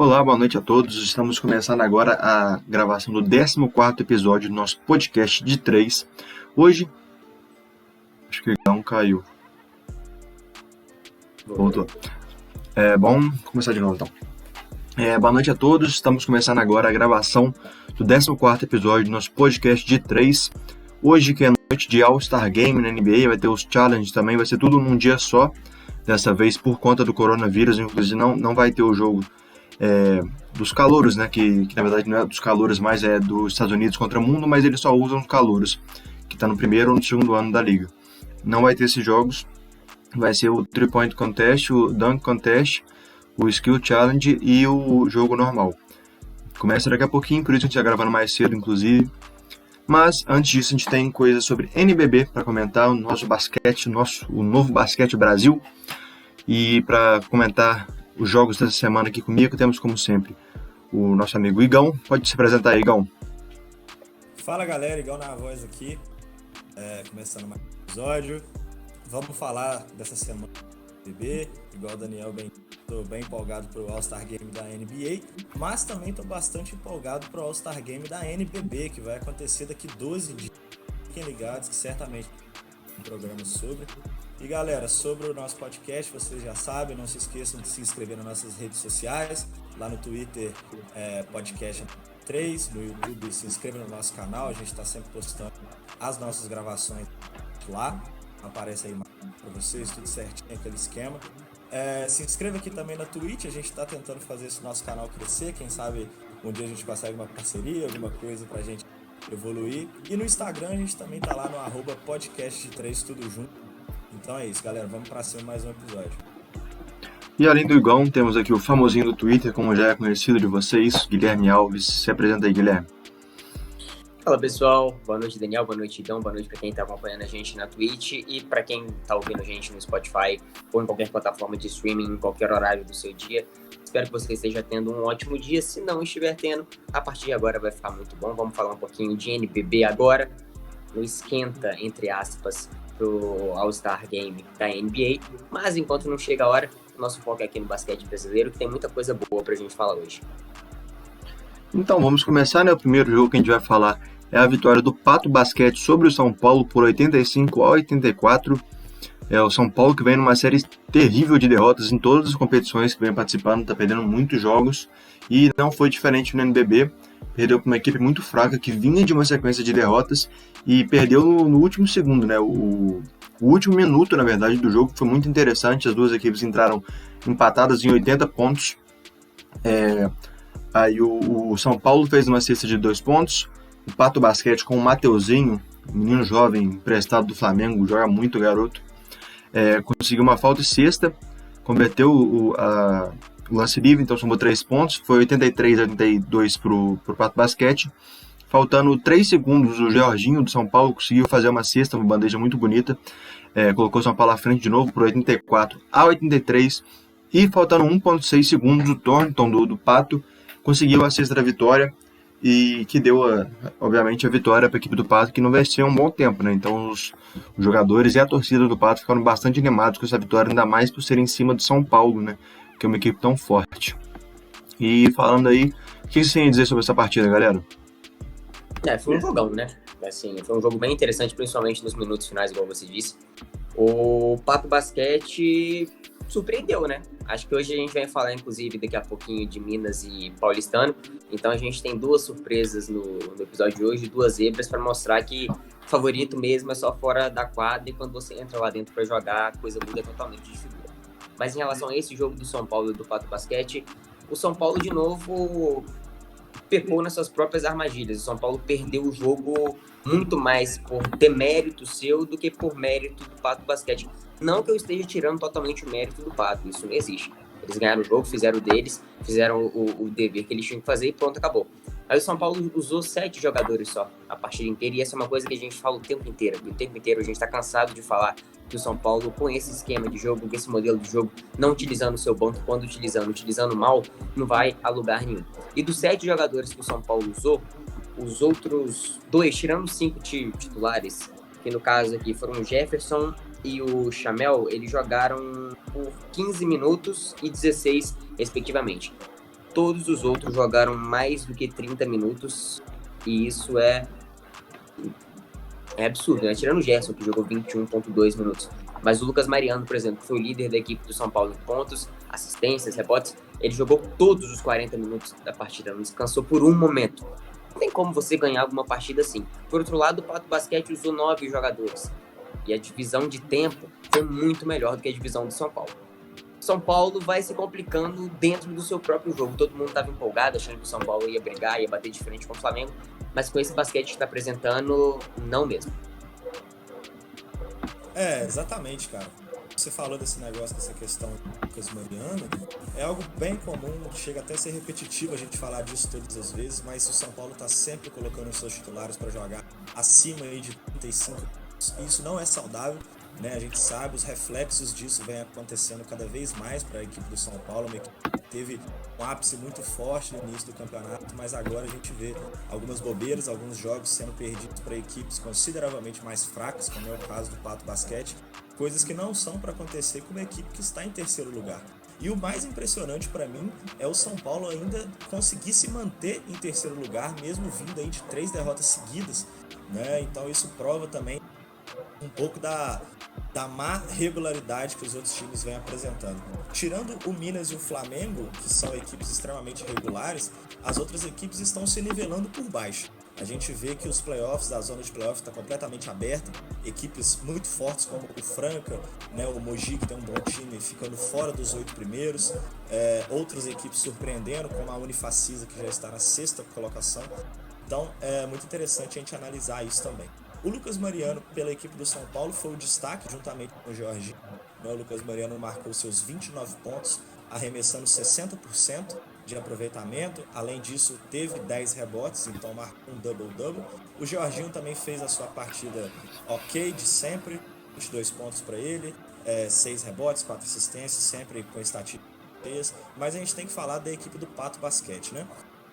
Olá, boa noite a todos. Estamos começando agora a gravação do 14º episódio do nosso podcast de 3. Hoje, acho que não caiu. Voltou. Vamos começar de novo então. Boa noite a todos. Estamos começando agora a gravação do 14º episódio do nosso podcast de 3. Hoje, que é noite de All-Star Game na NBA, vai ter os challenges também, vai ser tudo num dia só. Dessa vez, por conta do coronavírus, inclusive não vai ter o jogo dos calouros, né? Que na verdade não é dos calouros, mas é dos Estados Unidos contra o mundo, mas eles só usam os calouros, que está no primeiro ou no segundo ano da liga. Não vai ter esses jogos, vai ser o 3-point contest, o dunk contest, o skill challenge e o jogo normal. Começa daqui a pouquinho, por isso a gente está gravando mais cedo, inclusive. Mas antes disso a gente tem coisas sobre NBB para comentar, o nosso basquete, o novo basquete Brasil. E para comentar os jogos dessa semana aqui comigo, temos como sempre o nosso amigo Igão. Pode se apresentar aí, Igão. Fala galera, Igão na voz aqui, começando mais um episódio. Vamos falar dessa semana do NBB, igual o Daniel, estou bem empolgado para o All-Star Game da NBA, mas também estou bastante empolgado para o All-Star Game da NBB, que vai acontecer daqui 12 dias. Fiquem ligados que certamente tem um programa sobre. E galera, sobre o nosso podcast, vocês já sabem, não se esqueçam de se inscrever nas nossas redes sociais, lá no Twitter, podcast 3, no YouTube, se inscreva no nosso canal, a gente está sempre postando as nossas gravações lá, aparece aí para vocês, tudo certinho, aquele esquema. Se inscreva aqui também na Twitch, a gente está tentando fazer esse nosso canal crescer, quem sabe um dia a gente consegue uma parceria, alguma coisa pra gente evoluir. E no Instagram a gente também tá lá no @podcast3, tudo junto. Então é isso, galera. Vamos para cima mais um episódio. E além do Igão, temos aqui o famosinho do Twitter, como já é conhecido de vocês, Guilherme Alves. Se apresenta aí, Guilherme. Fala pessoal, boa noite Daniel, boa noite Igão, boa noite para quem está acompanhando a gente na Twitch e para quem está ouvindo a gente no Spotify ou em qualquer plataforma de streaming, em qualquer horário do seu dia. Espero que você esteja tendo um ótimo dia. Se não estiver tendo, a partir de agora vai ficar muito bom. Vamos falar um pouquinho de NBB agora, no esquenta, entre aspas, pro All-Star Game da NBA, mas enquanto não chega a hora, o nosso foco é aqui no basquete brasileiro, que tem muita coisa boa pra gente falar hoje. Então vamos começar, né? O primeiro jogo que a gente vai falar é a vitória do Pato Basquete sobre o São Paulo por 85-84. O São Paulo que vem numa série terrível de derrotas em todas as competições que vem participando, está perdendo muitos jogos e não foi diferente no NBB. Perdeu para uma equipe muito fraca que vinha de uma sequência de derrotas e perdeu no último segundo, né? O último minuto, na verdade, do jogo foi muito interessante. As duas equipes entraram empatadas em 80 pontos. Aí o São Paulo fez uma cesta de 2 pontos. O Pato Basquete com o Mateuzinho, menino jovem emprestado do Flamengo, joga muito, garoto. Conseguiu uma falta e cesta, converteu o lance livre, então somou 3 pontos, foi 83-82 pro Pato Basquete. Faltando 3 segundos, o Jorginho do São Paulo conseguiu fazer uma cesta, uma bandeja muito bonita, colocou o São Paulo à frente de novo por 84-83, e faltando 1,6 segundos, o Thornton do Pato conseguiu a cesta da vitória, e que deu, obviamente, a vitória para a equipe do Pato, que não venceu um bom tempo, né? Então os jogadores e a torcida do Pato ficaram bastante animados com essa vitória, ainda mais por ser em cima do São Paulo, né? Que é uma equipe tão forte. E falando aí, o que você tem a dizer sobre essa partida, galera? Foi um jogão, né? Assim, foi um jogo bem interessante, principalmente nos minutos finais, igual você disse. O Pato Basquete surpreendeu, né? Acho que hoje a gente vai falar, inclusive, daqui a pouquinho de Minas e Paulistano. Então a gente tem 2 surpresas no episódio de hoje, 2 zebras para mostrar que o favorito mesmo é só fora da quadra e quando você entra lá dentro para jogar, a coisa muda totalmente de figura. Mas em relação a esse jogo do São Paulo e do Pato Basquete, o São Paulo, de novo, pecou nessas próprias armadilhas. O São Paulo perdeu o jogo muito mais por demérito seu do que por mérito do Pato Basquete. Não que eu esteja tirando totalmente o mérito do Pato, isso não existe. Eles ganharam o jogo, fizeram o deles, fizeram o dever que eles tinham que fazer e pronto, acabou. Aí o São Paulo usou 7 jogadores só a partida inteira, e essa é uma coisa que a gente fala o tempo inteiro. O tempo inteiro a gente está cansado de falar que o São Paulo, com esse esquema de jogo, com esse modelo de jogo, não utilizando o seu banco, quando utilizando mal, não vai a lugar nenhum. E dos 7 jogadores que o São Paulo usou, os outros 2, tirando 5 titulares, que no caso aqui foram o Jefferson e o Chamel, eles jogaram por 15 minutos e 16, respectivamente. todos os outros jogaram mais do que 30 minutos, e isso é absurdo, né? Tirando o Gerson, que jogou 21,2 minutos. Mas o Lucas Mariano, por exemplo, que foi o líder da equipe do São Paulo em pontos, assistências, rebotes, ele jogou todos os 40 minutos da partida, não descansou por um momento. Não tem como você ganhar alguma partida assim. Por outro lado, o Pato Basquete usou 9 jogadores. E a divisão de tempo foi muito melhor do que a divisão do São Paulo. São Paulo vai se complicando dentro do seu próprio jogo. Todo mundo estava empolgado, achando que o São Paulo ia brigar, ia bater de frente com o Flamengo. Mas com esse basquete que está apresentando, não mesmo. Exatamente, cara. Você falou desse negócio, dessa questão do Lucas Mariano, é algo bem comum, chega até a ser repetitivo a gente falar disso todas as vezes, mas o São Paulo está sempre colocando os seus titulares para jogar acima aí de 35 pontos. Isso não é saudável, né? A gente sabe, os reflexos disso vem acontecendo cada vez mais para a equipe do São Paulo, uma equipe que teve um ápice muito forte no início do campeonato, mas agora a gente vê algumas bobeiras, alguns jogos sendo perdidos para equipes consideravelmente mais fracas, como é o caso do Pato Basquete, coisas que não são para acontecer com uma equipe que está em terceiro lugar. E o mais impressionante para mim é o São Paulo ainda conseguir se manter em terceiro lugar, mesmo vindo aí de 3 derrotas seguidas, né? Então isso prova também um pouco da má regularidade que os outros times vêm apresentando. Tirando o Minas e o Flamengo, que são equipes extremamente regulares, as outras equipes estão se nivelando por baixo. A gente vê que os playoffs, a zona de playoffs está completamente aberta, equipes muito fortes como o Franca, né, o Mogi, que tem um bom time, ficando fora dos 8 primeiros, outras equipes surpreendendo, como a Unifacisa, que já está na 6ª colocação. Então é muito interessante a gente analisar isso também. O Lucas Mariano, pela equipe do São Paulo, foi o destaque, juntamente com o Jorginho. O Lucas Mariano marcou seus 29 pontos, arremessando 60% de aproveitamento. Além disso, teve 10 rebotes, então marcou um double-double. O Jorginho também fez a sua partida ok de sempre, 22 pontos para ele, 6 rebotes, 4 assistências, sempre com estatísticas. Mas a gente tem que falar da equipe do Pato Basquete, né?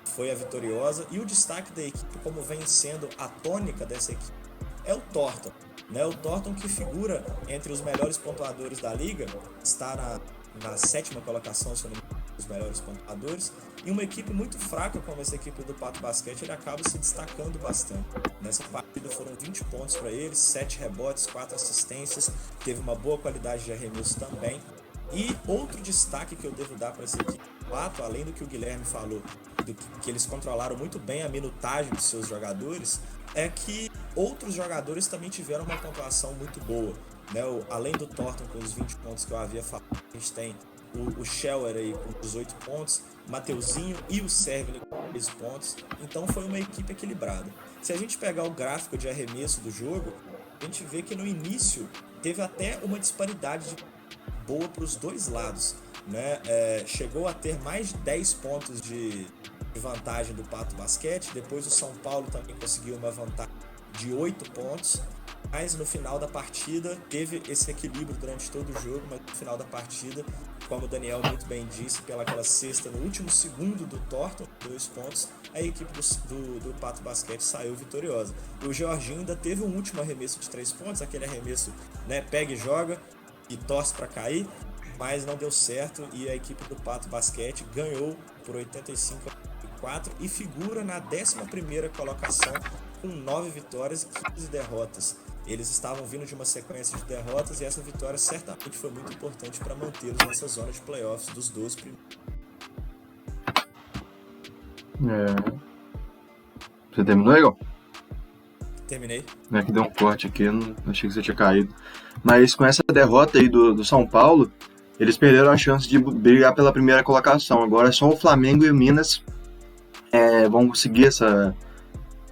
Foi a vitoriosa, e o destaque da equipe, como vem sendo a tônica dessa equipe, é o Thornton, né? O Thornton, que figura entre os melhores pontuadores da liga, está na 7ª colocação, se eu não me engano, dos melhores pontuadores, e uma equipe muito fraca como essa equipe do Pato Basquete, ele acaba se destacando bastante. Nessa partida foram 20 pontos para ele, 7 rebotes, 4 assistências, teve uma boa qualidade de arremesso também. E outro destaque que eu devo dar para essa equipe do Pato, além do que o Guilherme falou, que eles controlaram muito bem a minutagem dos seus jogadores, é que outros jogadores também tiveram uma pontuação muito boa, né? Além do Thornton com os 20 pontos que eu havia falado, a gente tem o Scheller aí com 18 pontos, Mateuzinho e o Servini com 13 pontos. Então foi uma equipe equilibrada. Se a gente pegar o gráfico de arremesso do jogo, a gente vê que no início teve até uma disparidade boa para os dois lados, né? Chegou a ter mais de 10 pontos de vantagem do Pato Basquete. Depois o São Paulo também conseguiu uma vantagem de 8 pontos, mas no final da partida teve esse equilíbrio durante todo o jogo, mas no final da partida, como o Daniel muito bem disse, pelaquela cesta no último segundo do Thornton, 2 pontos, a equipe do Pato Basquete saiu vitoriosa. O Jorginho ainda teve um último arremesso de 3 pontos, aquele arremesso, né, pega e joga e torce para cair, mas não deu certo, e a equipe do Pato Basquete ganhou por 85-84 e figura na 11ª colocação com 9 vitórias e 15 derrotas. Eles estavam vindo de uma sequência de derrotas, e essa vitória certamente foi muito importante para mantê-los nessa zona de playoffs dos 12 primeiros. Você terminou, Igor? Terminei. É que deu um corte aqui, não achei que você tinha caído. Mas com essa derrota aí do São Paulo, eles perderam a chance de brigar pela primeira colocação. Agora só o Flamengo e o Minas vão conseguir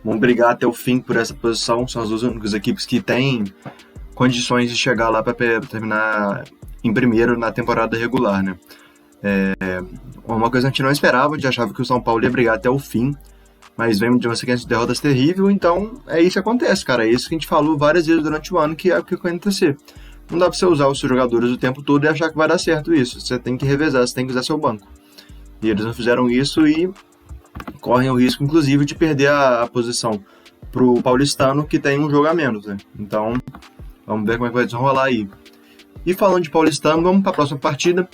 vão brigar até o fim por essa posição. São as duas únicas equipes que têm condições de chegar lá para terminar em primeiro na temporada regular, né? Uma coisa que a gente não esperava, a gente achava que o São Paulo ia brigar até o fim, mas vem de uma sequência de derrotas terrível. Então é isso que acontece, cara. É isso que a gente falou várias vezes durante o ano, que é o que vai acontecer. Não dá pra você usar os seus jogadores o tempo todo e achar que vai dar certo isso. Você tem que revezar, você tem que usar seu banco. E eles não fizeram isso e correm o risco, inclusive, de perder a posição pro paulistano, que tem um jogo a menos, né? Então, vamos ver como é que vai desenrolar aí. E falando de paulistano, vamos para a próxima partida.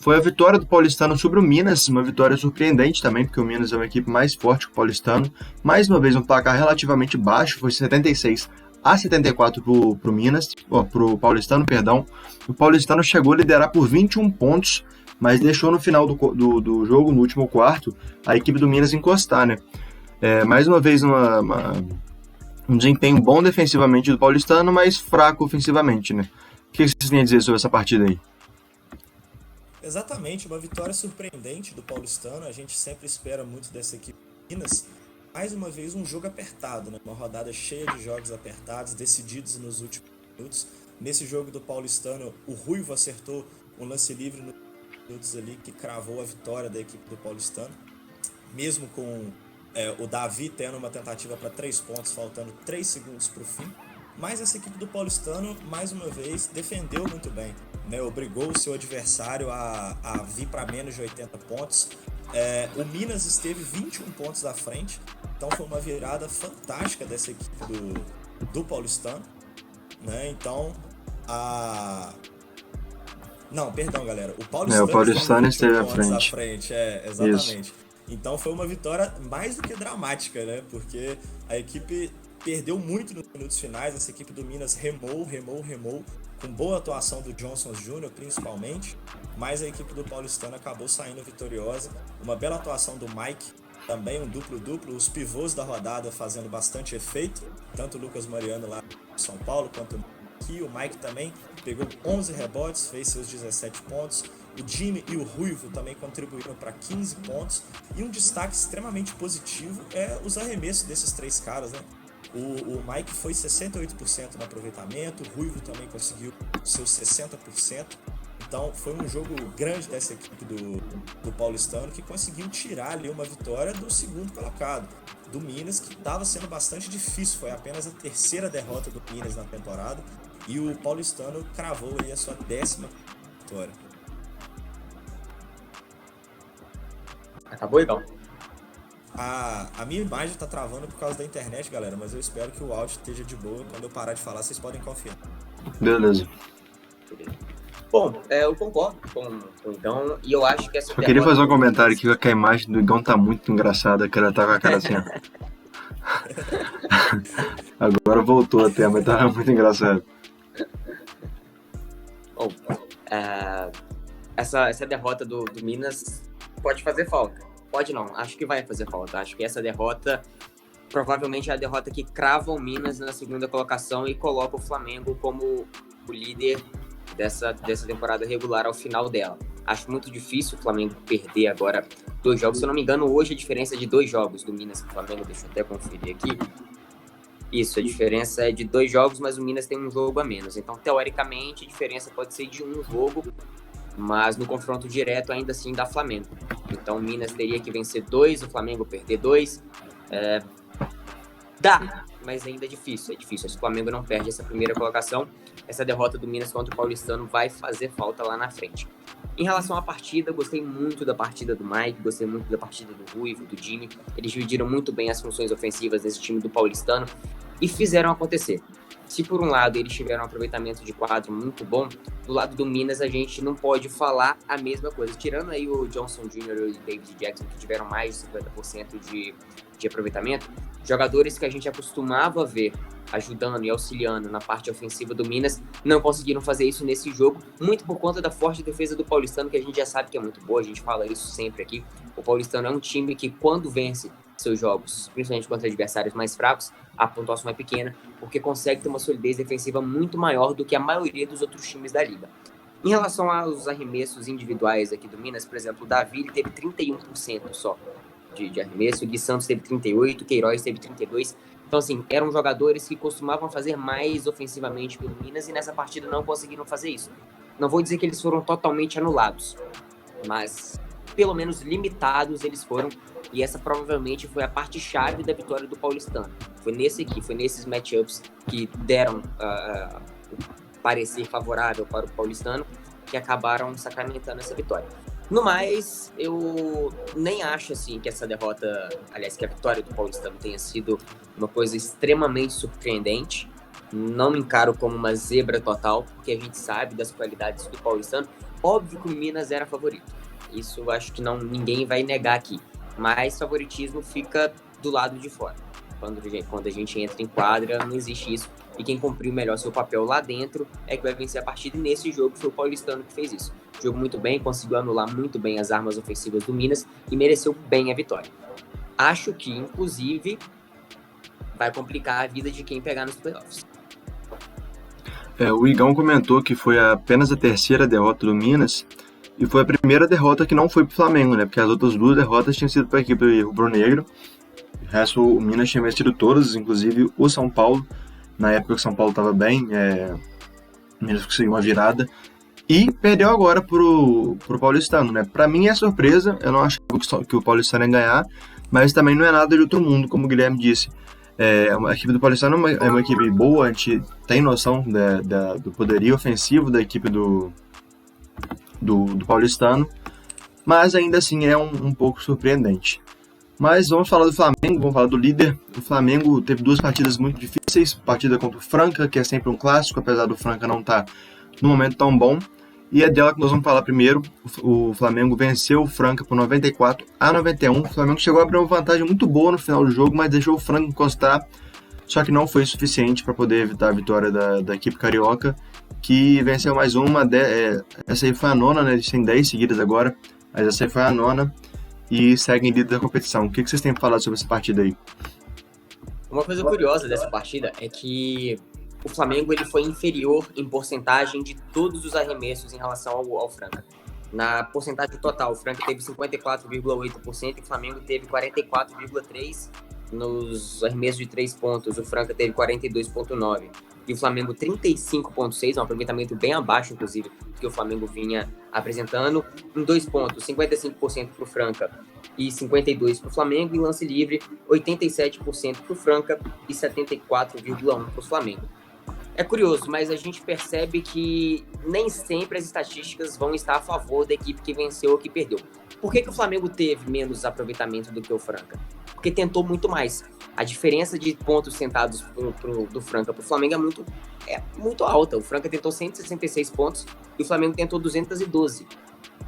foi a vitória do Paulistano sobre o Minas, uma vitória surpreendente também, porque o Minas é uma equipe mais forte que o Paulistano. Mais uma vez, um placar relativamente baixo, foi 76-74 pro Paulistano, perdão. O Paulistano chegou a liderar por 21 pontos, mas deixou no final do jogo, no último quarto, a equipe do Minas encostar, né? Mais uma vez, um desempenho bom defensivamente do Paulistano, mas fraco ofensivamente, né? O que vocês têm a dizer sobre essa partida aí? Exatamente, uma vitória surpreendente do Paulistano. A gente sempre espera muito dessa equipe de Minas. Mais uma vez, um jogo apertado, né? Uma rodada cheia de jogos apertados, decididos nos últimos minutos. Nesse jogo do Paulistano, o Ruivo acertou um lance livre nos minutos ali que cravou a vitória da equipe do Paulistano. Mesmo com o Davi tendo uma tentativa para 3 pontos, faltando 3 segundos para o fim. Mas essa equipe do Paulistano, mais uma vez, defendeu muito bem, né? Obrigou o seu adversário a vir para menos de 80 pontos. O Minas esteve 21 pontos à frente, então foi uma virada fantástica dessa equipe do Paulistano, né? Então, Não, perdão, galera. O Paulistano esteve à frente. Exatamente. Isso. Então foi uma vitória mais do que dramática, né? Porque a equipe perdeu muito nos minutos finais. Essa equipe do Minas remou, com boa atuação do Johnson Jr., principalmente, mas a equipe do Paulistano acabou saindo vitoriosa. Uma bela atuação do Mike, também um duplo-duplo, os pivôs da rodada fazendo bastante efeito, tanto o Lucas Mariano lá em São Paulo, quanto aqui. O Mike também pegou 11 rebotes, fez seus 17 pontos. O Jimmy e o Ruivo também contribuíram para 15 pontos. E um destaque extremamente positivo é os arremessos desses 3 caras, né? O Mike foi 68% no aproveitamento, o Ruivo também conseguiu seus 60%. Então foi um jogo grande dessa equipe do Paulistano, que conseguiu tirar ali uma vitória do segundo colocado, do Minas, que estava sendo bastante difícil. Foi apenas a 3ª derrota do Minas na temporada, e o Paulistano cravou aí a sua 10ª vitória. Acabou, Igão? A minha imagem tá travando por causa da internet, galera, mas eu espero que o áudio esteja de boa. Quando eu parar de falar, vocês podem confiar. Beleza. Bom, eu concordo com o Igão, e eu acho que essa Eu queria fazer um comentário aqui, que a imagem do Igão tá muito engraçada, que ela tá com a cara assim, ó. Agora voltou até, mas tá muito engraçado. Bom, essa derrota do Minas pode fazer falta. Pode não, acho que vai fazer falta. Acho que essa derrota provavelmente é a derrota que crava o Minas na 2ª colocação e coloca o Flamengo como o líder dessa temporada regular ao final dela. Acho muito difícil o Flamengo perder agora 2 jogos. Se eu não me engano, hoje a diferença é de 2 jogos do Minas para o Flamengo. Deixa eu até conferir aqui. Isso, a diferença é de 2 jogos, mas o Minas tem um jogo a menos. Então, teoricamente, a diferença pode ser de 1 jogo, mas no confronto direto ainda assim dá Flamengo. Então o Minas teria que vencer 2, o Flamengo perder 2. Dá, mas ainda é difícil. Se o Flamengo não perde essa 1ª colocação, essa derrota do Minas contra o Paulistano vai fazer falta lá na frente. Em relação à partida, gostei muito da partida do Mike, gostei muito da partida do Ruivo, do Jimmy. Eles dividiram muito bem as funções ofensivas desse time do Paulistano e fizeram acontecer. Se por um lado eles tiveram um aproveitamento de quadro muito bom, do lado do Minas a gente não pode falar a mesma coisa. Tirando aí o Johnson Jr. e o David Jackson, que tiveram mais de 50% de aproveitamento, jogadores que a gente acostumava ver ajudando e auxiliando na parte ofensiva do Minas não conseguiram fazer isso nesse jogo, muito por conta da forte defesa do Paulistano, que a gente já sabe que é muito boa, a gente fala isso sempre aqui. O Paulistano é um time que, quando vence seus jogos, principalmente contra adversários mais fracos, a pontuação é pequena, porque consegue ter uma solidez defensiva muito maior do que a maioria dos outros times da liga. Em relação aos arremessos individuais aqui do Minas, por exemplo, o Davi ele teve 31% só de arremesso, o Gui Santos teve 38%, o Queiroz teve 32%. Então, assim, eram jogadores que costumavam fazer mais ofensivamente pelo Minas e nessa partida não conseguiram fazer isso. Não vou dizer que eles foram totalmente anulados, mas pelo menos limitados eles foram, e essa provavelmente foi a parte chave da vitória do Paulistano. Foi nesses matchups que deram parecer favorável para o Paulistano, que acabaram sacramentando essa vitória. No mais, eu nem acho assim que essa derrota, aliás, que a vitória do Paulistano tenha sido uma coisa extremamente surpreendente. Não me encaro como uma zebra total, porque a gente sabe das qualidades do Paulistano. Óbvio que o Minas era favorito. Isso eu acho que ninguém vai negar aqui. Mas favoritismo fica do lado de fora. Quando a gente entra em quadra, não existe isso. E quem cumpriu melhor seu papel lá dentro é que vai vencer a partida. E nesse jogo foi o Paulistano que fez isso. Jogou muito bem, conseguiu anular muito bem as armas ofensivas do Minas e mereceu bem a vitória. Acho que, inclusive, vai complicar a vida de quem pegar nos playoffs. O Igão comentou que foi apenas a terceira derrota do Minas e foi a primeira derrota que não foi pro Flamengo, né? Porque as outras duas derrotas tinham sido para a equipe rubro-negro. O resto, o Minas tinha vencido todas, inclusive o São Paulo. Na época que o São Paulo estava bem, o Minas conseguiu uma virada. E perdeu agora pro Paulistano, né? Para mim é surpresa, eu não achava que o Paulistano ia ganhar, mas também não é nada de outro mundo, como o Guilherme disse. A equipe do Paulistano é uma equipe boa, a gente tem noção do poderio ofensivo da equipe do Paulistano, mas ainda assim é um pouco surpreendente. Mas vamos falar do Flamengo, vamos falar do líder. O Flamengo teve duas partidas muito difíceis, partida contra o Franca, que é sempre um clássico, apesar do Franca não estar no momento tão bom, e é dela que nós vamos falar primeiro. O Flamengo venceu o Franca por 94-91. O Flamengo chegou a abrir uma vantagem muito boa no final do jogo, mas deixou o Franca encostar, só que não foi suficiente para poder evitar a vitória da equipe carioca, que venceu mais uma. Essa aí foi a nona, né? Eles têm 10 seguidas agora, mas essa aí foi a nona e seguem líder da competição. O que vocês têm para falar sobre essa partida aí? Uma coisa curiosa dessa partida é que o Flamengo ele foi inferior em porcentagem de todos os arremessos em relação ao Franca. Na porcentagem total, o Franca teve 54,8% e o Flamengo teve 44,3%. Nos arremessos de 3 pontos, o Franca teve 42,9%. E o Flamengo 35,6%, um aproveitamento bem abaixo, inclusive, do que o Flamengo vinha apresentando. Em 2 pontos, 55% para o Franca e 52% para o Flamengo. E lance livre, 87% para o Franca e 74,1% para o Flamengo. É curioso, mas a gente percebe que nem sempre as estatísticas vão estar a favor da equipe que venceu ou que perdeu. Por que o Flamengo teve menos aproveitamento do que o Franca? Porque tentou muito mais. A diferença de pontos tentados do Franca para o Flamengo é muito alta. O Franca tentou 166 pontos e o Flamengo tentou 212.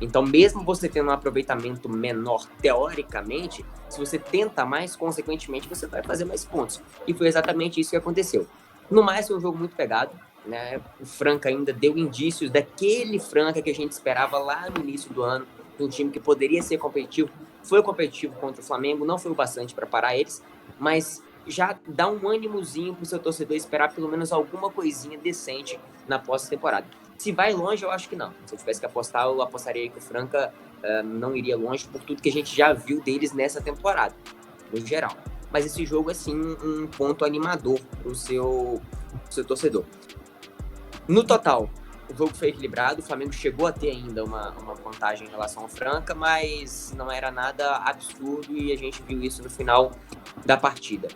Então, mesmo você tendo um aproveitamento menor, teoricamente, se você tenta mais, consequentemente, você vai fazer mais pontos. E foi exatamente isso que aconteceu. No mais, foi um jogo muito pegado, né? O Franca ainda deu indícios daquele Franca que a gente esperava lá no início do ano, de um time que poderia ser competitivo. Foi competitivo contra o Flamengo, não foi o bastante para parar eles, mas já dá um ânimozinho para o seu torcedor esperar pelo menos alguma coisinha decente na pós-temporada. Se vai longe, eu acho que não. Se eu tivesse que apostar, eu apostaria que o Franca não iria longe por tudo que a gente já viu deles nessa temporada, no geral. Mas esse jogo é sim um ponto animador para o seu torcedor. No total, o jogo foi equilibrado, o Flamengo chegou a ter ainda uma vantagem em relação ao Franca, mas não era nada absurdo e a gente viu isso no final da partida.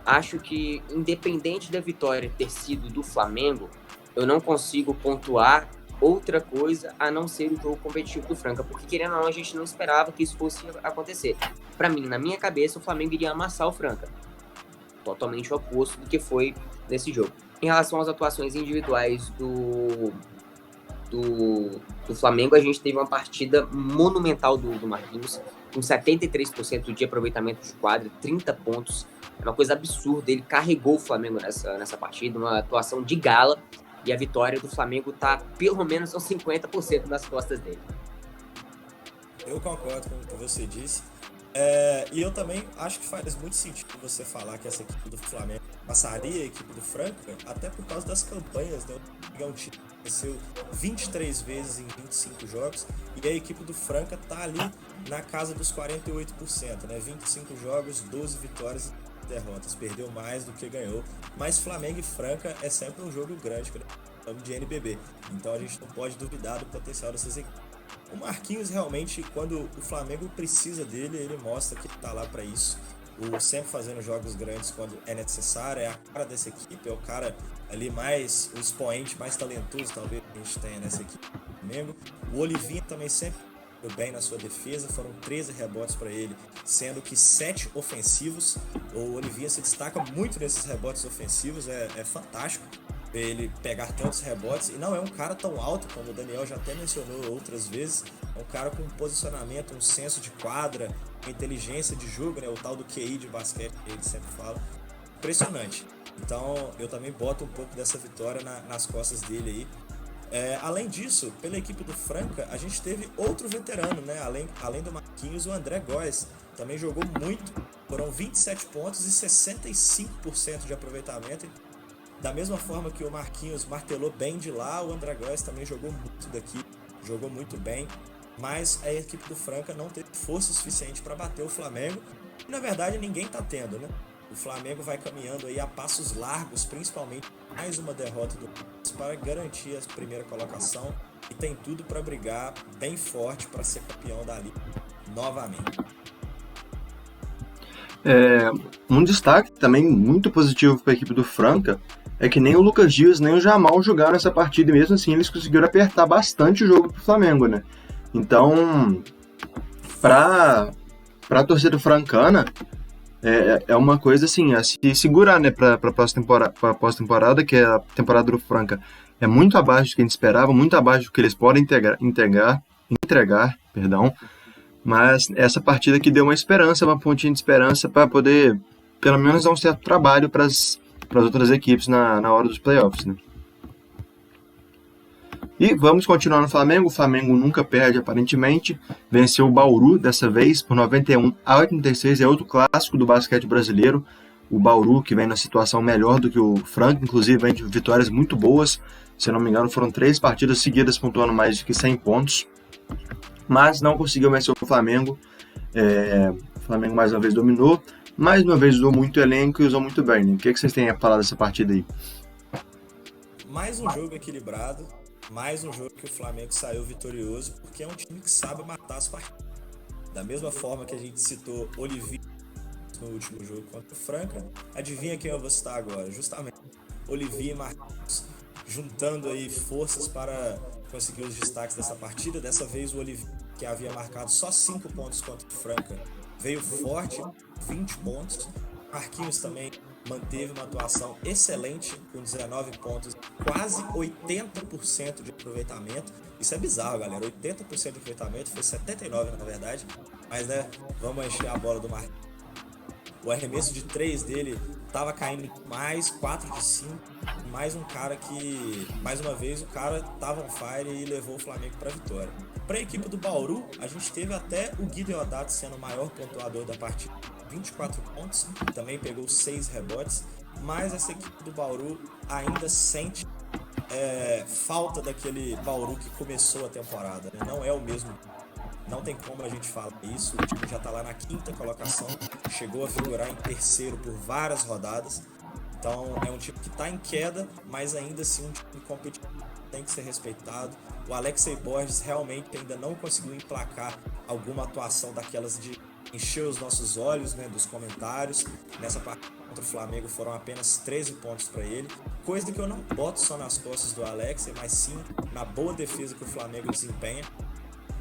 Acho que, independente da vitória ter sido do Flamengo, eu não consigo pontuar outra coisa a não ser o jogo competitivo do Franca, porque querendo ou não, a gente não esperava que isso fosse acontecer. Para mim, na minha cabeça, o Flamengo iria amassar o Franca. Totalmente o oposto do que foi nesse jogo. Em relação às atuações individuais do Flamengo, a gente teve uma partida monumental do Marquinhos, com 73% de aproveitamento de quadra, 30 pontos. É uma coisa absurda, ele carregou o Flamengo nessa partida, uma atuação de gala, e a vitória do Flamengo está pelo menos aos 50% nas costas dele. Eu concordo com o que você disse. E eu também acho que faz muito sentido você falar que essa equipe do Flamengo passaria a equipe do Franca, até por causa das campanhas, né? É um time que venceu 23 vezes em 25 jogos, e a equipe do Franca tá ali na casa dos 48%, né? 25 jogos, 12 vitórias e derrotas. Perdeu mais do que ganhou. Mas Flamengo e Franca é sempre um jogo grande, que nome de NBB. Então a gente não pode duvidar do potencial dessas equipes. O Marquinhos realmente, quando o Flamengo precisa dele, ele mostra que está lá para isso. Sempre fazendo jogos grandes quando é necessário, é a cara dessa equipe, é o cara ali mais, o expoente mais talentoso talvez que a gente tenha nessa equipe do Flamengo. O Olivinha também sempre foi bem na sua defesa, foram 13 rebotes para ele, sendo que 7 ofensivos. O Olivinha se destaca muito nesses rebotes ofensivos, é fantástico. ele pegar tantos rebotes, e não é um cara tão alto, como o Daniel já até mencionou outras vezes, é um cara com um posicionamento, um senso de quadra, uma inteligência de jogo, né, o tal do QI de basquete que ele sempre fala, impressionante. Então eu também boto um pouco dessa vitória nas costas dele aí. Além disso, pela equipe do Franca, a gente teve outro veterano, né, além do Marquinhos, o André Góes, também jogou muito, foram 27 pontos e 65% de aproveitamento. Da mesma forma que o Marquinhos martelou bem de lá, o André Góes também jogou muito daqui, jogou muito bem, mas a equipe do Franca não teve força suficiente para bater o Flamengo, e na verdade ninguém está tendo, né? O Flamengo vai caminhando aí a passos largos, principalmente mais uma derrota do Palmeiras para garantir a primeira colocação, e tem tudo para brigar bem forte para ser campeão da Liga novamente. Um destaque também muito positivo para a equipe do Franca é que nem o Lucas Dias nem o Jamal jogaram essa partida, e mesmo assim eles conseguiram apertar bastante o jogo pro Flamengo, né? Então, para a torcida francana, é uma coisa assim, a se segurar, né, para a pós-temporada, que é a temporada do Franca é muito abaixo do que a gente esperava, muito abaixo do que eles podem entregar, mas essa partida que deu uma esperança, uma pontinha de esperança para poder, pelo menos, dar um certo trabalho para as outras equipes na hora dos playoffs, né? E vamos continuar no Flamengo. O Flamengo nunca perde, aparentemente. Venceu o Bauru dessa vez por 91-86. É outro clássico do basquete brasileiro. O Bauru, que vem na situação melhor do que o Franca, inclusive vem de vitórias muito boas. Se não me engano, foram 3 partidas seguidas pontuando mais de que 100 pontos. Mas não conseguiu vencer o Flamengo. O Flamengo mais uma vez dominou. Mais uma vez usou muito elenco e usou muito bem. O que vocês têm a falar dessa partida aí? Mais um jogo equilibrado. Mais um jogo que o Flamengo saiu vitorioso, porque é um time que sabe matar as partidas. Da mesma forma que a gente citou Olivier no último jogo contra o Franca, adivinha quem eu vou citar agora? Justamente Olivier e Marquinhos, juntando aí forças para conseguir os destaques dessa partida. Dessa vez o Olivier, que havia marcado só 5 pontos contra o Franca, veio forte, 20 pontos. Marquinhos também manteve uma atuação excelente, com 19 pontos, quase 80% de aproveitamento. Isso é bizarro, galera. 80% de aproveitamento, foi 79% na verdade. Mas, né, vamos encher a bola do Marquinhos. O arremesso de 3 dele estava caindo mais, 4 de 5. Mais um cara que, mais uma vez, o cara estava on fire e levou o Flamengo para a vitória. Para a equipe do Bauru, a gente teve até o Gui Deodato sendo o maior pontuador da partida, 24 pontos, também pegou 6 rebotes, mas essa equipe do Bauru ainda sente falta daquele Bauru que começou a temporada, né? Não é o mesmo, não tem como a gente falar isso. O time já está lá na 5ª colocação, chegou a figurar em 3º por várias rodadas, então é um time que está em queda, mas ainda assim um time competitivo, tem que ser respeitado. O Alexei Borges realmente ainda não conseguiu emplacar alguma atuação daquelas de encher os nossos olhos, né, dos comentários. Nessa partida contra o Flamengo foram apenas 13 pontos para ele, coisa que eu não boto só nas costas do Alexei, mas sim na boa defesa que o Flamengo desempenha.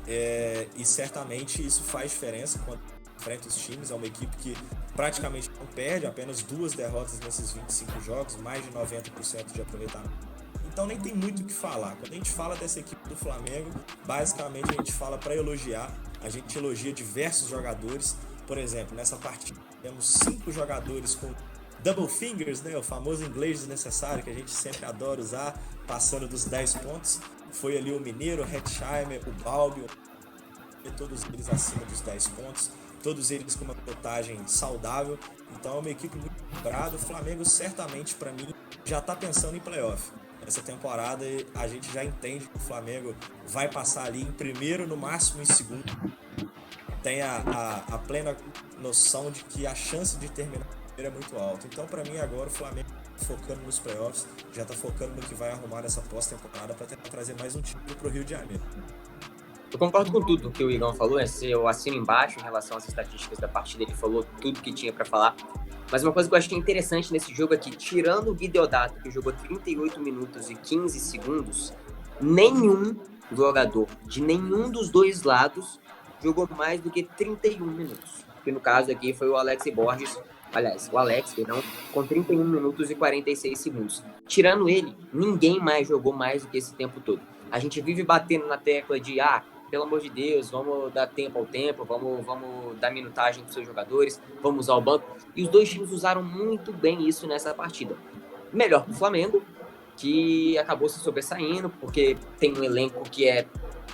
E certamente isso faz diferença quando enfrenta os times. É uma equipe que praticamente não perde, apenas 2 derrotas nesses 25 jogos, mais de 90% de aproveitamento. Então nem tem muito o que falar. Quando a gente fala dessa equipe do Flamengo, basicamente a gente fala para elogiar. A gente elogia diversos jogadores. Por exemplo, nessa partida temos 5 jogadores com double fingers, né? O famoso inglês desnecessário que a gente sempre adora usar, passando dos 10 pontos. Foi ali o Mineiro, o Hetzheimer, o Balbi, todos eles acima dos 10 pontos. Todos eles com uma pilotagem saudável. Então é uma equipe muito equilibrada. O Flamengo certamente, para mim, já está pensando em playoff. Essa temporada a gente já entende que o Flamengo vai passar ali em primeiro, no máximo em segundo. Tem a plena noção de que a chance de terminar é muito alta. Então, para mim, agora o Flamengo focando nos playoffs, já está focando no que vai arrumar nessa pós-temporada para tentar trazer mais um título para o Rio de Janeiro. Eu concordo com tudo que o Igão falou, eu assino embaixo em relação às estatísticas da partida, ele falou tudo que tinha para falar. Mas uma coisa que eu achei interessante nesse jogo é que, tirando o Gui Deodato, que jogou 38 minutos e 15 segundos, nenhum jogador de nenhum dos dois lados jogou mais do que 31 minutos. Que no caso aqui foi o Alexei Borges, aliás, o Alex, perdão, com 31 minutos e 46 segundos. Tirando ele, ninguém mais jogou mais do que esse tempo todo. A gente vive batendo na tecla de, pelo amor de Deus, vamos dar tempo ao tempo, vamos dar minutagem para os seus jogadores, vamos usar o banco. E os dois times usaram muito bem isso nessa partida. Melhor para o Flamengo, que acabou se sobressaindo, porque tem um elenco que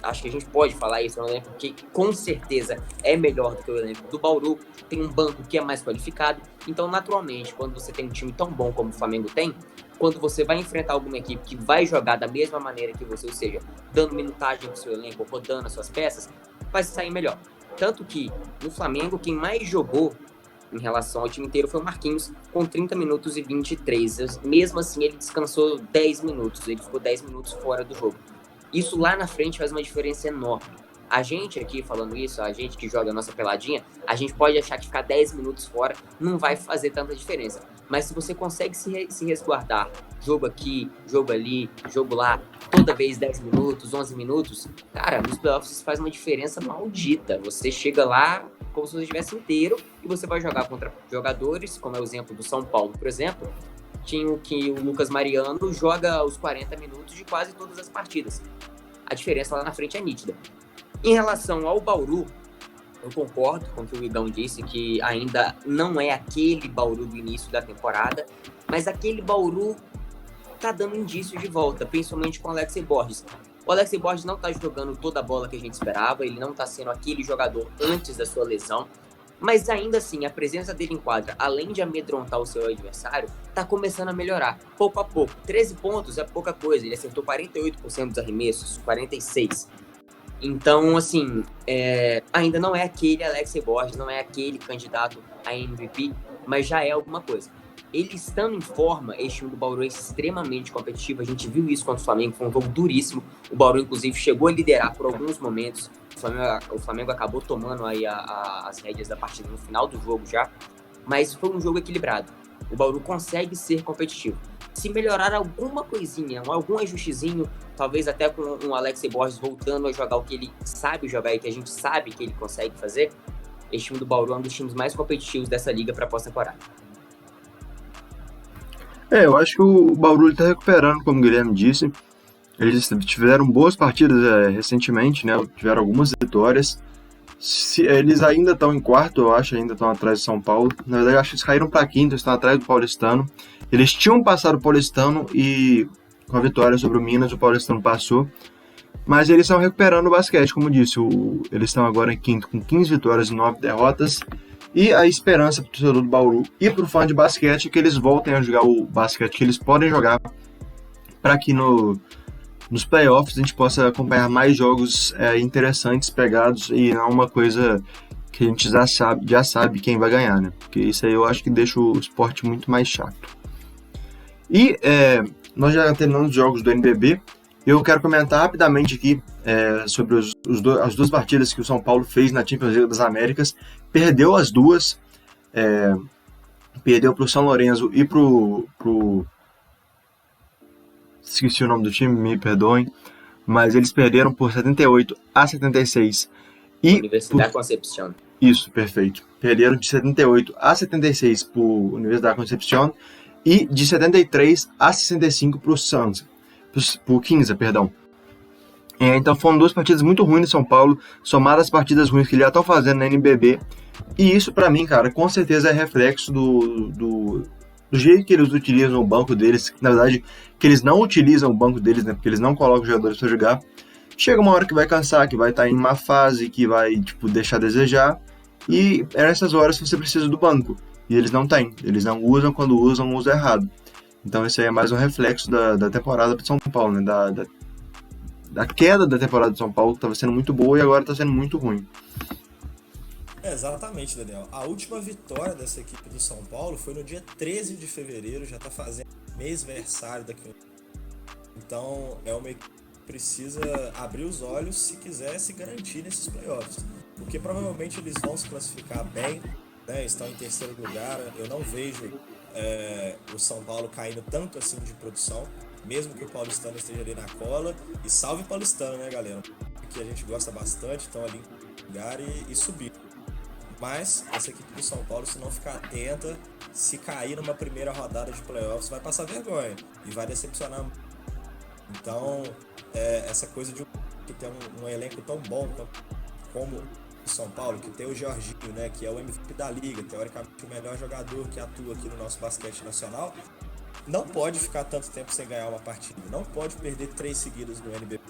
acho que a gente pode falar isso, é um elenco que com certeza é melhor do que o elenco do Bauru, tem um banco que é mais qualificado, então naturalmente, quando você tem um time tão bom como o Flamengo tem, quando você vai enfrentar alguma equipe que vai jogar da mesma maneira que você, ou seja, dando minutagem pro seu elenco, rodando as suas peças, vai sair melhor. Tanto que no Flamengo, quem mais jogou em relação ao time inteiro foi o Marquinhos, com 30 minutos e 23. Mesmo assim, ele descansou 10 minutos, ele ficou 10 minutos fora do jogo. Isso lá na frente faz uma diferença enorme. A gente aqui falando isso, a gente que joga a nossa peladinha, a gente pode achar que ficar 10 minutos fora não vai fazer tanta diferença. Mas se você consegue se resguardar, jogo aqui, jogo ali, jogo lá, toda vez 10 minutos, 11 minutos, cara, nos playoffs isso faz uma diferença maldita. Você chega lá como se você estivesse inteiro e você vai jogar contra jogadores, como é o exemplo do São Paulo, por exemplo, tinha que o Lucas Mariano joga os 40 minutos de quase todas as partidas. A diferença lá na frente é nítida. Em relação ao Bauru, eu concordo com o que o Igão disse, que ainda não é aquele Bauru do início da temporada, mas aquele Bauru tá dando indícios de volta, principalmente com o Alexei Borges. O Alexei Borges não tá jogando toda a bola que a gente esperava, ele não tá sendo aquele jogador antes da sua lesão, mas ainda assim, a presença dele em quadra, além de amedrontar o seu adversário, tá começando a melhorar, pouco a pouco. 13 pontos é pouca coisa, ele acertou 48% dos arremessos, 46%. Então, assim, ainda não é aquele Alexei Borges, não é aquele candidato a MVP, mas já é alguma coisa. Ele estando em forma, esse time do Bauru é extremamente competitivo, a gente viu isso contra o Flamengo, foi um jogo duríssimo, o Bauru inclusive chegou a liderar por alguns momentos, o Flamengo acabou tomando aí as rédeas da partida no final do jogo já, mas foi um jogo equilibrado, o Bauru consegue ser competitivo. Se melhorar alguma coisinha, algum ajustezinho, talvez até com o Alexei Borges voltando a jogar o que ele sabe jogar e que a gente sabe que ele consegue fazer, esse time do Bauru é um dos times mais competitivos dessa liga para a pós-temporada. Eu acho que o Bauru está recuperando, como o Guilherme disse. Eles tiveram boas partidas recentemente, né? Tiveram algumas vitórias. Eles ainda estão em quarto, eu acho, ainda estão atrás do São Paulo. Na verdade, eu acho que eles caíram para quinto, estão atrás do Paulistano. Eles tinham passado o Paulistano e com a vitória sobre o Minas, o Paulistano passou. Mas eles estão recuperando o basquete, como disse. Eles estão agora em quinto com 15 vitórias e 9 derrotas. E a esperança para o torcedor do Bauru e para o fã de basquete é que eles voltem a jogar o basquete que eles podem jogar, para que nos playoffs a gente possa acompanhar mais jogos interessantes, pegados, e não uma coisa que a gente já sabe quem vai ganhar, né? Porque isso aí eu acho que deixa o esporte muito mais chato. E nós já terminamos os jogos do NBB. Eu quero comentar rapidamente aqui sobre as duas partidas que o São Paulo fez na Champions League das Américas. Perdeu as duas, perdeu para o São Lourenço e para o... Esqueci o nome do time, me perdoem, mas eles perderam por 78-76. Universidade Concepción. Isso, perfeito. Perderam de 78-76 para o Universidade Concepción e de 73-65 para o Santos. Por 15, perdão. Então foram duas partidas muito ruins de São Paulo, somadas às partidas ruins que eles já estão fazendo na NBB. E isso, pra mim, cara, com certeza é reflexo do jeito que eles utilizam o banco deles. Na verdade, que eles não utilizam o banco deles, né? Porque eles não colocam jogadores pra jogar. Chega uma hora que vai cansar, que vai estar em uma fase, que vai, deixar a desejar. E é nessas horas que você precisa do banco. E eles não têm. Eles não usam, quando usam errado. Então esse aí é mais um reflexo da temporada para São Paulo, né? Da queda da temporada de São Paulo, que estava sendo muito boa e agora está sendo muito ruim. Exatamente, Daniel. A última vitória dessa equipe do São Paulo foi no dia 13 de fevereiro, já está fazendo mêsversário daqui. Então é uma equipe que precisa abrir os olhos se quiser se garantir nesses playoffs. Porque provavelmente eles vão se classificar bem, né? Estão em terceiro lugar. Eu não vejo o São Paulo caindo tanto assim de produção, mesmo que o Paulistano esteja ali na cola. E salve o Paulistano, né, galera? Que a gente gosta bastante, estão ali em lugar e subir. Mas essa equipe do São Paulo, se não ficar atenta, se cair numa primeira rodada de playoffs, vai passar vergonha e vai decepcionar. Então, essa coisa de que tem um elenco tão bom como o São Paulo, que tem o Jorginho, né, que é o MVP da liga, teoricamente o melhor jogador que atua aqui no nosso basquete nacional, não pode ficar tanto tempo sem ganhar uma partida, não pode perder 3 seguidas no NBB,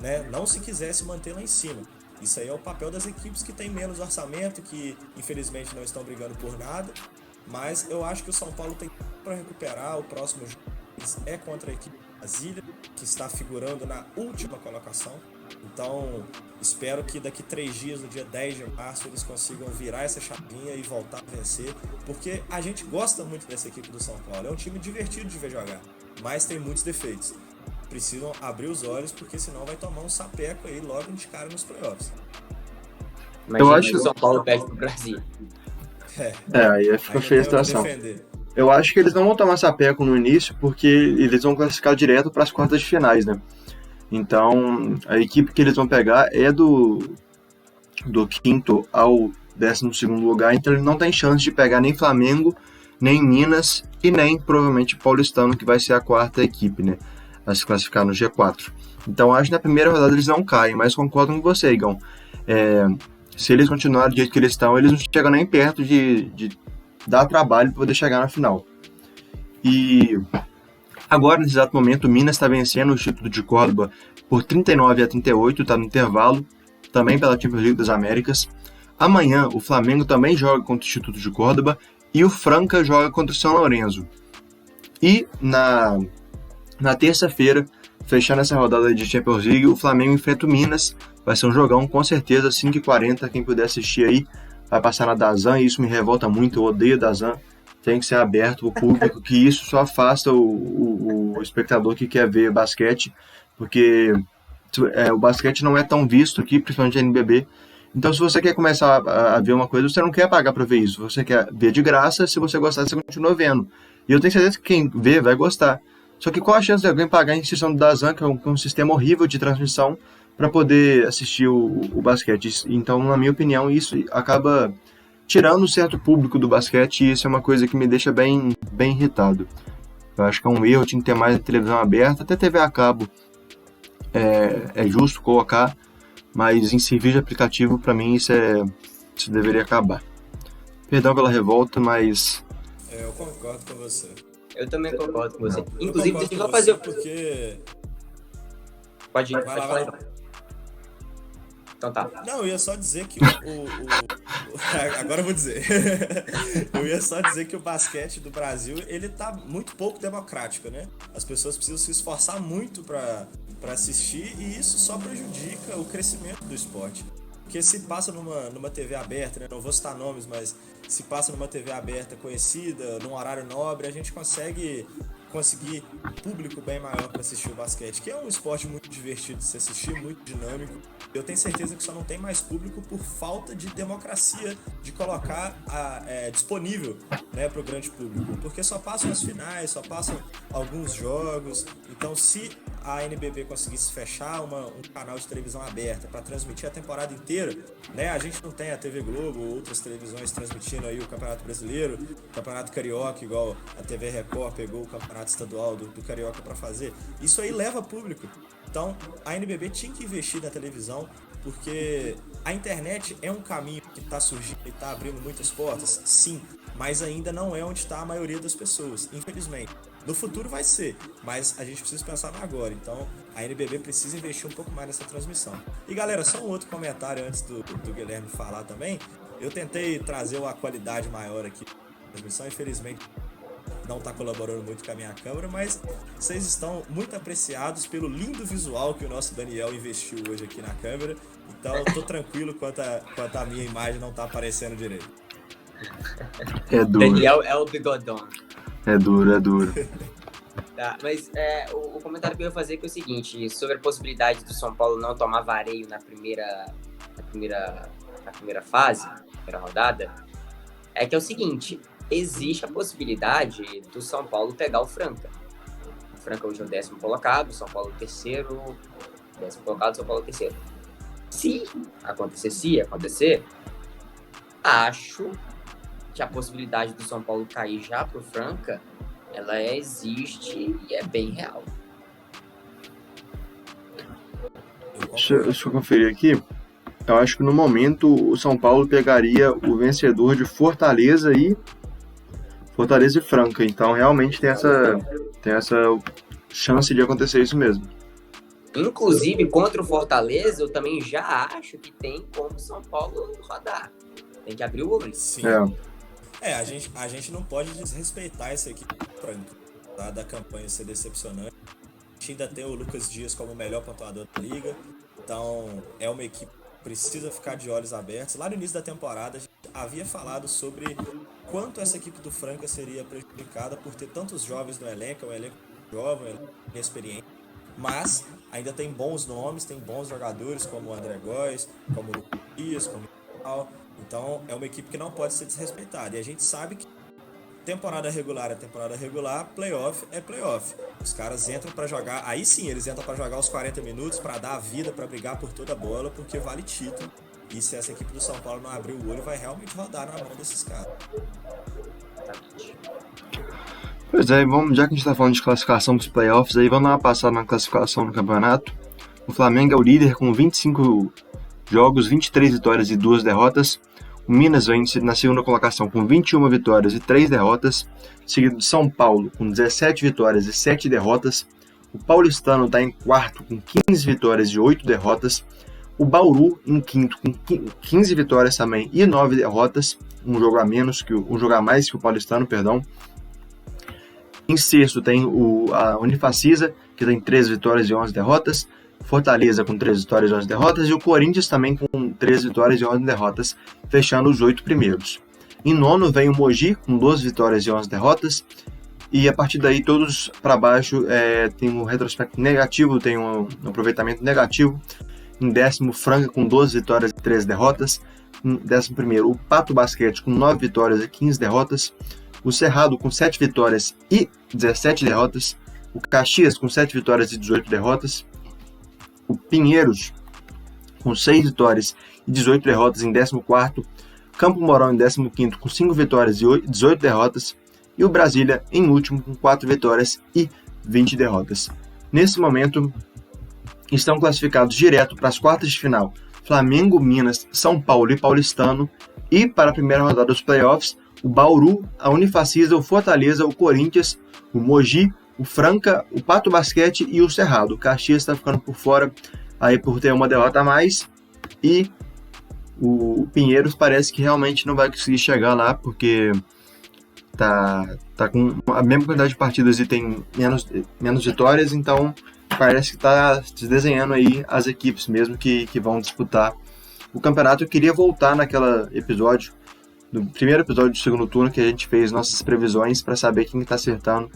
né? Não se quiser se manter lá em cima. Isso aí é o papel das equipes que têm menos orçamento, que infelizmente não estão brigando por nada, mas eu acho que o São Paulo tem para recuperar. O próximo jogo é contra a equipe de Brasília, que está figurando na última colocação. Então, espero que daqui 3 dias, no dia 10 de março, eles consigam virar essa chavinha e voltar a vencer, porque a gente gosta muito dessa equipe do São Paulo. É um time divertido de ver jogar, mas tem muitos defeitos. Precisam abrir os olhos, porque senão vai tomar um sapeco aí logo de cara nos playoffs. Eu acho que o São Paulo perde pro Brasil. Aí fica feia a situação. Eu acho que eles não vão tomar sapeco no início, porque eles vão classificar direto para as quartas de finais, né? Então, a equipe que eles vão pegar é do 5º ao 12º lugar, então ele não tem chance de pegar nem Flamengo, nem Minas e nem, provavelmente, Paulistano, que vai ser a 4ª equipe, né? A se classificar no G4. Então, acho que na primeira rodada eles não caem, mas concordo com você, Igão. Se eles continuarem do jeito que eles estão, eles não chegam nem perto de dar trabalho para poder chegar na final. E agora, nesse exato momento, o Minas está vencendo o Instituto de Córdoba por 39-38, está no intervalo, também pela Champions League das Américas. Amanhã, o Flamengo também joga contra o Instituto de Córdoba e o Franca joga contra o São Lourenço. E na terça-feira, fechando essa rodada de Champions League, o Flamengo enfrenta o Minas. Vai ser um jogão, com certeza, 5h40. Quem puder assistir aí, vai passar na DAZN, e isso me revolta muito, eu odeio DAZN. Tem que ser aberto ao público, que isso só afasta o espectador que quer ver basquete, porque o basquete não é tão visto aqui, principalmente no NBB. Então, se você quer começar a ver uma coisa, você não quer pagar para ver isso, você quer ver de graça. Se você gostar, você continua vendo. E eu tenho certeza que quem vê vai gostar. Só que qual a chance de alguém pagar a inscrição do DAZN, que é um sistema horrível de transmissão, para poder assistir o basquete? Então, na minha opinião, isso acaba tirando um certo público do basquete, e isso é uma coisa que me deixa bem irritado. Eu acho que é um erro, tinha que ter mais televisão aberta, até TV a cabo é justo colocar, mas em serviço de aplicativo, para mim, isso deveria acabar. Perdão pela revolta, mas... Eu concordo com você. Eu também concordo com você. Eu Inclusive, concordo deixa eu com fazer... você porque... Pode Vai falar. lá. Então tá. Não, eu ia só dizer que agora eu vou dizer. Eu ia só dizer que o basquete do Brasil, ele tá muito pouco democrático, né? As pessoas precisam se esforçar muito para assistir, e isso só prejudica o crescimento do esporte. Porque se passa numa TV aberta, né? Não vou citar nomes, mas se passa numa TV aberta conhecida, num horário nobre, a gente conseguir público bem maior para assistir o basquete, que é um esporte muito divertido de se assistir, muito dinâmico. Eu tenho certeza que só não tem mais público por falta de democracia, de colocar disponível, né, para o grande público, porque só passam as finais, só passam alguns jogos. Então, se a NBB conseguisse fechar um canal de televisão aberta para transmitir a temporada inteira, né, a gente não tem a TV Globo ou outras televisões transmitindo aí o Campeonato Brasileiro, o Campeonato Carioca, igual a TV Record pegou o Campeonato Estadual do Carioca para fazer. Isso aí leva público. Então, a NBB tinha que investir na televisão, porque a internet é um caminho que está surgindo e está abrindo muitas portas, sim, mas ainda não é onde está a maioria das pessoas, infelizmente. No futuro vai ser, mas a gente precisa pensar no agora. Então, a NBB precisa investir um pouco mais nessa transmissão. E galera, só um outro comentário antes do Guilherme falar também. Eu tentei trazer uma qualidade maior aqui na transmissão, infelizmente não está colaborando muito com a minha câmera, mas vocês estão muito apreciados pelo lindo visual que o nosso Daniel investiu hoje aqui na câmera. Então eu tô tranquilo quanto a minha imagem não tá aparecendo direito. É duro. Daniel é o bigodão. É duro. Tá, mas o comentário que eu ia fazer é o seguinte, sobre a possibilidade do São Paulo não tomar vareio na primeira fase, primeira rodada, é que é o seguinte: existe a possibilidade do São Paulo pegar o Franca. O Franca hoje é o 10º colocado, o São Paulo é o 10º colocado, São Paulo é o 3º. Se acontecer, acho que a possibilidade do São Paulo cair já pro Franca, ela existe e é bem real. Deixa eu conferir aqui. Eu acho que no momento o São Paulo pegaria o vencedor de Fortaleza e Franca. Então realmente tem essa chance de acontecer isso mesmo. Inclusive, contra o Fortaleza, eu também já acho que tem como o São Paulo rodar. Tem que abrir o olho. Sim. A gente não pode desrespeitar essa equipe Franca, tá? Da campanha ser decepcionante. A gente ainda tem o Lucas Dias como o melhor pontuador da liga. Então, é uma equipe que precisa ficar de olhos abertos. Lá no início da temporada, a gente havia falado sobre quanto essa equipe do Franca seria prejudicada por ter tantos jovens no elenco, um elenco jovem, um elenco inexperiente. Mas ainda tem bons nomes, tem bons jogadores como o André Góes, como o Lucas Dias, como o Paulo. Então, é uma equipe que não pode ser desrespeitada. E a gente sabe que temporada regular é temporada regular, playoff é playoff. Os caras entram pra jogar, aí sim, eles entram pra jogar os 40 minutos, pra dar a vida, pra brigar por toda a bola, porque vale título. E se essa equipe do São Paulo não abrir o olho, vai realmente rodar na mão desses caras. Pois é, já que a gente tá falando de classificação dos playoffs, aí vamos dar uma passada na classificação do campeonato. O Flamengo é o líder com 25 jogos, 23 vitórias e 2 derrotas. O Minas vem na segunda colocação com 21 vitórias e 3 derrotas, seguido de São Paulo com 17 vitórias e 7 derrotas. O Paulistano está em quarto com 15 vitórias e 8 derrotas. O Bauru em quinto com 15 vitórias também e 9 derrotas, um jogo a mais que o Paulistano, perdão. Em sexto tem a Unifacisa, que tem 13 vitórias e 11 derrotas. Fortaleza com 13 vitórias e 11 derrotas, e o Corinthians também com 13 vitórias e 11 derrotas, fechando os 8 primeiros. Em nono vem o Mogi com 12 vitórias e 11 derrotas, e a partir daí todos para baixo tem um retrospecto negativo, tem um aproveitamento negativo. Em décimo, Franca com 12 vitórias e 13 derrotas. Em décimo primeiro, o Pato Basquete com 9 vitórias e 15 derrotas. O Cerrado com 7 vitórias e 17 derrotas. O Caxias com 7 vitórias e 18 derrotas. O Pinheiros, com 6 vitórias e 18 derrotas em 14º. Campo Mourão em 15º, com 5 vitórias e 18 derrotas. E o Brasília em último, com 4 vitórias e 20 derrotas. Nesse momento, estão classificados direto para as quartas de final Flamengo, Minas, São Paulo e Paulistano. E para a primeira rodada dos playoffs, o Bauru, a Unifacisa, o Fortaleza, o Corinthians, o Mogi, o Franca, o Pato Basquete e o Cerrado. O Caxias está ficando por fora aí por ter uma derrota a mais. E o Pinheiros parece que realmente não vai conseguir chegar lá, porque tá com a mesma quantidade de partidas e tem menos vitórias. Então parece que está se desenhando aí as equipes mesmo que vão disputar o campeonato. Eu queria voltar naquele episódio, no primeiro episódio do segundo turno, que a gente fez nossas previsões para saber quem está acertando,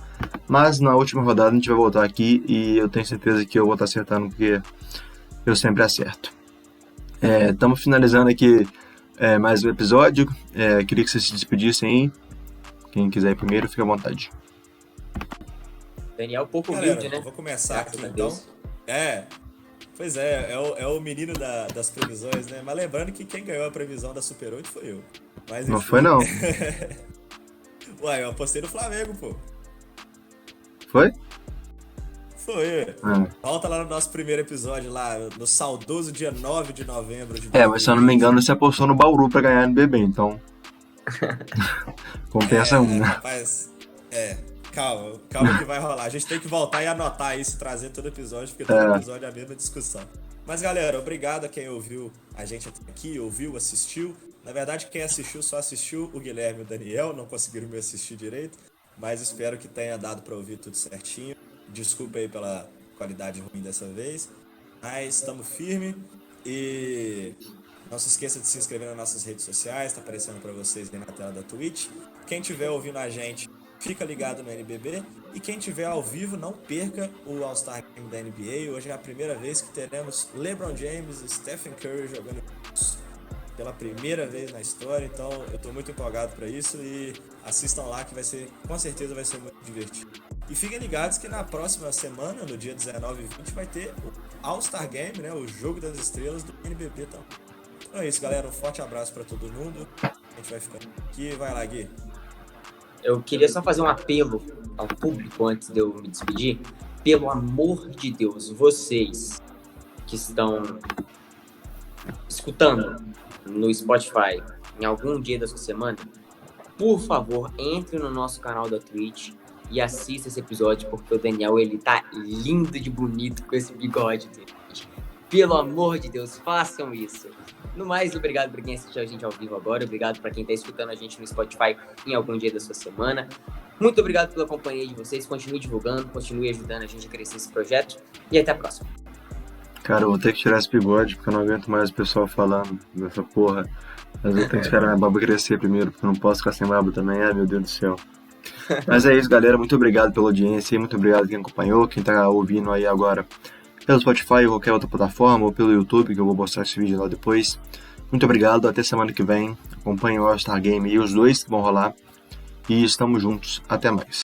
mas na última rodada a gente vai voltar aqui e eu tenho certeza que eu vou estar acertando, porque eu sempre acerto. Estamos finalizando aqui mais um episódio. Queria que vocês se despedissem aí. Quem quiser ir primeiro, fica à vontade. Daniel, pouco Galera, humilde, né? Vou começar aqui então. Pois é o menino das previsões, né? Mas lembrando que quem ganhou a previsão da Super 8 foi eu. Mas, não foi, não. Uai, eu apostei no Flamengo, pô. Foi? Foi. Volta lá no nosso primeiro episódio, lá no saudoso dia 9 de novembro de 2020. Mas se eu não me engano, você apostou no Bauru pra ganhar no BB, então... Compensa um, né? Rapaz, calma que vai rolar. A gente tem que voltar e anotar isso, trazer todo episódio, porque todo episódio é a mesma discussão. Mas galera, obrigado a quem ouviu a gente aqui, assistiu. Na verdade, quem assistiu só assistiu o Guilherme e o Daniel, não conseguiram me assistir direito, mas espero que tenha dado para ouvir tudo certinho. Desculpa aí pela qualidade ruim dessa vez, mas estamos firmes e não se esqueça de se inscrever nas nossas redes sociais, tá aparecendo para vocês aí na tela da Twitch. Quem estiver ouvindo a gente, fica ligado no NBB, e quem estiver ao vivo, não perca o All-Star Game da NBA. Hoje é a primeira vez que teremos LeBron James e Stephen Curry jogando pela primeira vez na história, então eu tô muito empolgado para isso, e assistam lá que com certeza vai ser muito divertido. E fiquem ligados que na próxima semana, no dia 19 e 20, vai ter o All-Star Game, né, o Jogo das Estrelas do NBB também. Então é isso, galera, um forte abraço para todo mundo, gente vai ficando aqui. Vai lá, Gui. Eu queria só fazer um apelo ao público antes de eu me despedir. Pelo amor de Deus, vocês que estão escutando no Spotify em algum dia da sua semana, por favor, entre no nosso canal da Twitch e assista esse episódio, porque o Daniel, ele tá lindo de bonito com esse bigode dele. Pelo amor de Deus, façam isso. No mais, obrigado por quem assistiu a gente ao vivo agora, obrigado para quem tá escutando a gente no Spotify em algum dia da sua semana. Muito obrigado pela companhia de vocês, continue divulgando, continue ajudando a gente a crescer esse projeto e até a próxima. Cara, eu vou ter que tirar esse bigode, porque eu não aguento mais o pessoal falando dessa porra. Mas eu tenho que esperar minha barba crescer primeiro, porque eu não posso ficar sem barba também. Ai, meu Deus do céu. Mas é isso, galera. Muito obrigado pela audiência. Muito obrigado quem acompanhou, quem tá ouvindo aí agora pelo Spotify ou qualquer outra plataforma, ou pelo YouTube, que eu vou mostrar esse vídeo lá depois. Muito obrigado. Até semana que vem. Acompanhem o All Star Game e os dois que vão rolar. E estamos juntos. Até mais.